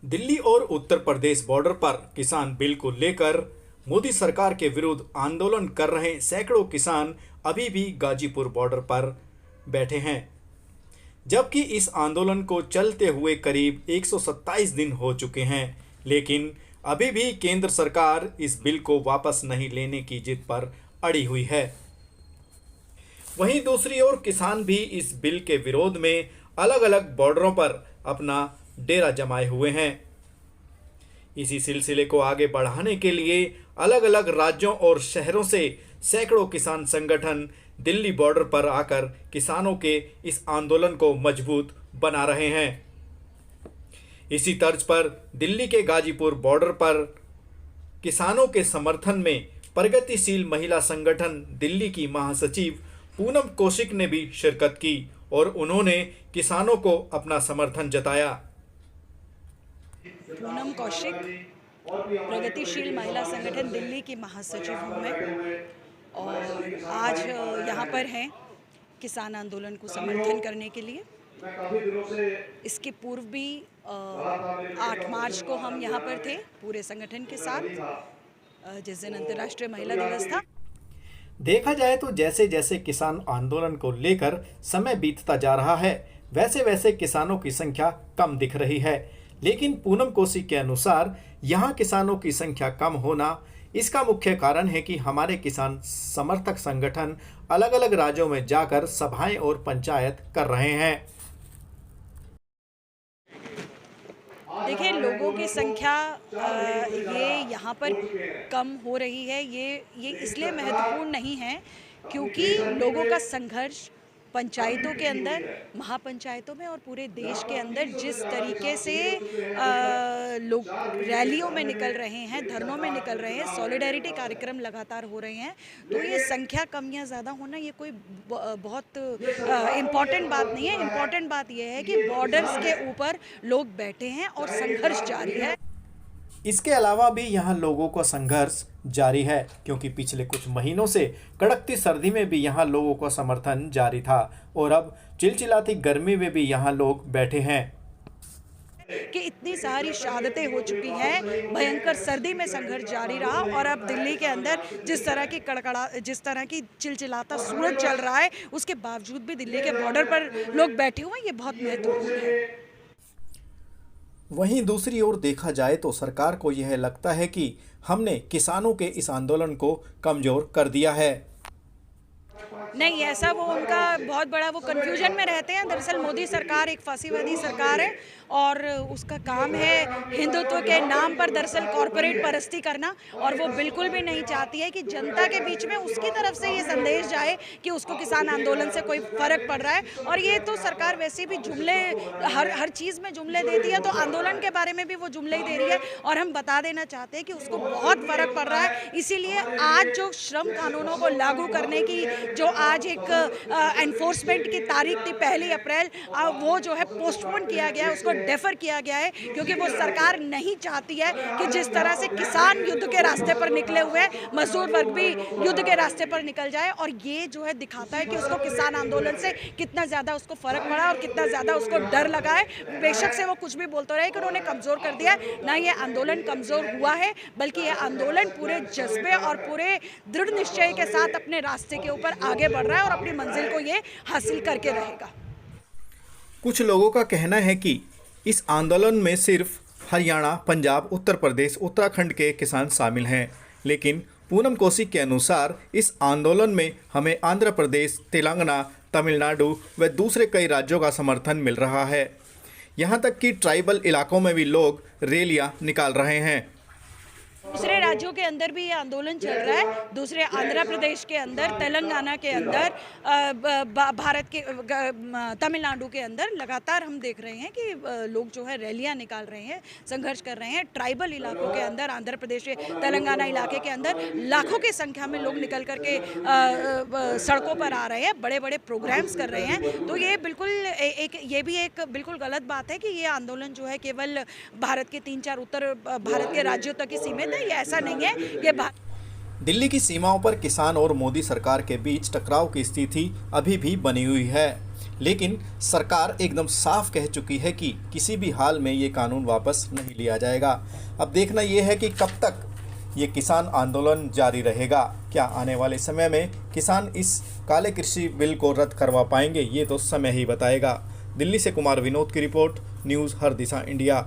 दिल्ली और उत्तर प्रदेश बॉर्डर पर किसान बिल को लेकर मोदी सरकार के विरुद्ध आंदोलन कर रहे सैकड़ों किसान अभी भी गाजीपुर बॉर्डर पर बैठे हैं, जबकि इस आंदोलन को चलते हुए करीब 127 दिन हो चुके हैं, लेकिन अभी भी केंद्र सरकार इस बिल को वापस नहीं लेने की जिद पर अड़ी हुई है। वहीं दूसरी ओर किसान भी इस बिल के विरोध में अलग अलग बॉर्डरों पर अपना डेरा जमाए हुए हैं। इसी सिलसिले को आगे बढ़ाने के लिए अलग अलग राज्यों और शहरों से सैकड़ों किसान संगठन दिल्ली बॉर्डर पर आकर किसानों के इस आंदोलन को मजबूत बना रहे हैं। इसी तर्ज पर दिल्ली के गाजीपुर बॉर्डर पर किसानों के समर्थन में प्रगतिशील महिला संगठन दिल्ली की महासचिव पूनम कौशिक ने भी शिरकत की और उन्होंने किसानों को अपना समर्थन जताया। पूनम कौशिक, प्रगतिशील महिला संगठन दिल्ली की महासचिव हूँ मैं, और आज यहाँ पर हैं किसान आंदोलन को समर्थन करने के लिए। इसके पूर्व भी 8 मार्च को हम यहाँ पर थे पूरे संगठन के साथ, जिस दिन अंतर्राष्ट्रीय महिला दिवस था। देखा जाए तो जैसे जैसे किसान आंदोलन को लेकर समय बीतता जा रहा है, वैसे वैसे किसानों की संख्या कम दिख रही है, लेकिन पूनम कौशिक के अनुसार यहाँ किसानों की संख्या कम होना इसका मुख्य कारण है कि हमारे किसान समर्थक संगठन अलग अलग राज्यों में जाकर सभाएं और पंचायत कर रहे हैं। देखिए, लोगों की संख्या ये यहाँ पर कम हो रही है, ये इसलिए महत्वपूर्ण नहीं है क्योंकि लोगों का संघर्ष पंचायतों के अंदर, महापंचायतों में और पूरे देश के अंदर जिस तरीके से लोग रैलियों में निकल रहे हैं, धरनों में निकल रहे हैं, सॉलिडेरिटी कार्यक्रम लगातार हो रहे हैं, तो ये संख्या कम या ज़्यादा होना ये कोई बहुत इम्पॉर्टेंट बात नहीं है। इम्पॉर्टेंट बात ये है कि बॉर्डर्स के ऊपर लोग बैठे हैं और संघर्ष जारी है। इसके अलावा भी यहाँ लोगों का संघर्ष जारी है, क्योंकि पिछले कुछ महीनों से कड़कती सर्दी में भी यहाँ लोगों का समर्थन जारी था और अब चिलचिलाती गर्मी में भी यहाँ लोग बैठे हैं। कि इतनी सारी शहादतें हो चुकी हैं, भयंकर सर्दी में संघर्ष जारी रहा और अब दिल्ली के अंदर जिस तरह की चिलचिलाता सूरज चल रहा है, उसके बावजूद भी दिल्ली के बॉर्डर पर लोग बैठे हुए हैं, ये बहुत महत्वपूर्ण है। वहीं दूसरी ओर देखा जाए तो सरकार को यह लगता है कि हमने किसानों के इस आंदोलन को कमजोर कर दिया है। नहीं, ऐसा वो उनका बहुत बड़ा वो कन्फ्यूजन में रहते हैं। दरअसल मोदी सरकार एक फासीवादी सरकार है और उसका काम है हिंदुत्व के नाम पर दरअसल कॉरपोरेट परस्ती करना, और वो बिल्कुल भी नहीं चाहती है कि जनता के बीच में उसकी तरफ से ये संदेश जाए कि उसको किसान आंदोलन से कोई फर्क पड़ रहा है। और ये तो सरकार वैसे भी जुमले हर चीज़ में जुमले देती है, तो आंदोलन के बारे में भी वो जुमले ही दे रही है और हम बता देना चाहते हैं कि उसको बहुत फ़र्क पड़ रहा है। इसीलिए आज जो श्रम कानूनों को लागू करने की जो आज एक एनफोर्समेंट की तारीख थी 1 अप्रैल, वो जो है पोस्टपोन किया गया है, उसको डेफर किया गया है, क्योंकि वो सरकार नहीं चाहती है कि जिस तरह से किसान युद्ध के रास्ते पर निकले हुए हैं, मजदूर वर्ग भी युद्ध के रास्ते पर निकल जाए। और ये जो है दिखाता है कि उसको किसान आंदोलन से कितना ज़्यादा उसको फ़र्क पड़ा और कितना ज़्यादा उसको डर लगा है। बेशक से वो कुछ भी बोलते रहे कि उन्होंने कमज़ोर कर दिया, ना ये आंदोलन कमज़ोर हुआ है, बल्कि ये आंदोलन पूरे जज्बे और पूरे दृढ़ निश्चय के साथ अपने रास्ते के ऊपर आगे बढ़ रहा है और अपनी मंजिल को ये हासिल करके रहेगा। कुछ लोगों का कहना है कि इस आंदोलन में सिर्फ हरियाणा, पंजाब, उत्तर प्रदेश, उत्तराखंड के किसान शामिल हैं, लेकिन पूनम कौशिक के अनुसार इस आंदोलन में हमें आंध्र प्रदेश, तेलंगाना, तमिलनाडु व दूसरे कई राज्यों का समर्थन मिल रहा है। यहाँ तक कि ट्राइबल इलाकों में भी लोग रैलियाँ निकाल रहे हैं। दूसरे राज्यों के अंदर भी ये आंदोलन चल रहा है, दूसरे आंध्र प्रदेश के अंदर, तेलंगाना के अंदर, भारत के तमिलनाडु के अंदर लगातार हम देख रहे हैं कि लोग जो है रैलियां निकाल रहे हैं, संघर्ष कर रहे हैं। ट्राइबल इलाकों के अंदर, आंध्र प्रदेश के तेलंगाना इलाके के अंदर लाखों की संख्या में लोग निकल करके सड़कों पर आ रहे हैं, बड़े बड़े प्रोग्राम्स कर रहे हैं। तो ये बिल्कुल ये भी एक बिल्कुल गलत बात है कि ये आंदोलन जो है केवल भारत के 3-4 उत्तर भारत के राज्यों तक ही सीमित है। ये ऐसा नहीं है। ये दिल्ली की सीमाओं पर किसान और मोदी सरकार के बीच टकराव की स्थिति अभी भी बनी हुई है, लेकिन सरकार एकदम साफ कह चुकी है कि किसी भी हाल में ये कानून वापस नहीं लिया जाएगा। अब देखना ये है कि कब तक ये किसान आंदोलन जारी रहेगा। क्या आने वाले समय में किसान इस काले कृषि बिल को रद्द करवा पाएंगे, ये तो समय ही बताएगा। दिल्ली से कुमार विनोद की रिपोर्ट, न्यूज़ हर दिशा इंडिया।